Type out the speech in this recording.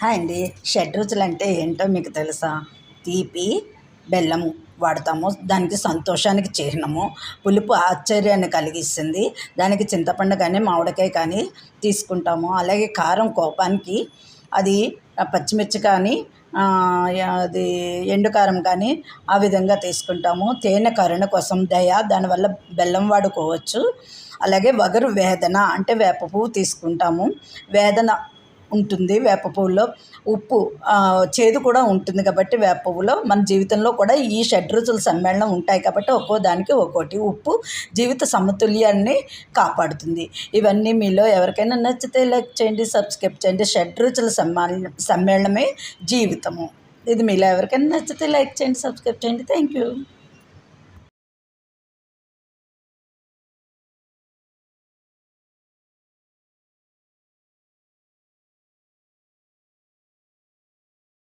Hi అండి. షడ్‌రుచులు అంటే ఏంటో మీకు తెలుసా? తీపి, బెల్లము వాడతాము. దానికి సంతోషానికి చిహ్నము. పులుపు ఆశ్చర్యాన్ని కలిగిస్తుంది. దానికి చింతపండు కానీ, మామిడికాయ కానీ తీసుకుంటాము. అలాగే కారం కోపానికి, అది పచ్చిమిర్చి కానీ, అది ఎండు కారం కానీ ఆ విధంగా తీసుకుంటాము. తేనె కరుణ కోసం, దయ, దానివల్ల బెల్లం వాడుకోవచ్చు. అలాగే వగరు వేదన అంటే వేప పువ్వు తీసుకుంటాము. వేదన ఉంటుంది వేప పువ్వులో. ఉప్పు చేదు కూడా ఉంటుంది కాబట్టి వేప పువ్వులో మన జీవితంలో కూడా ఈ షడ్రుచుల సమ్మేళనం ఉంటాయి కాబట్టి ఒక్కో దానికి ఒక్కోటి. ఉప్పు జీవిత సమతుల్యాన్ని కాపాడుతుంది. ఇవన్నీ మీలో ఎవరికైనా నచ్చితే లైక్ చేయండి, సబ్స్క్రైబ్ చేయండి. షడ్రుచుల సమ్మేళనమే జీవితము. ఇది మీలో ఎవరికైనా నచ్చితే లైక్ చేయండి, సబ్స్క్రైబ్ చేయండి. Thank you.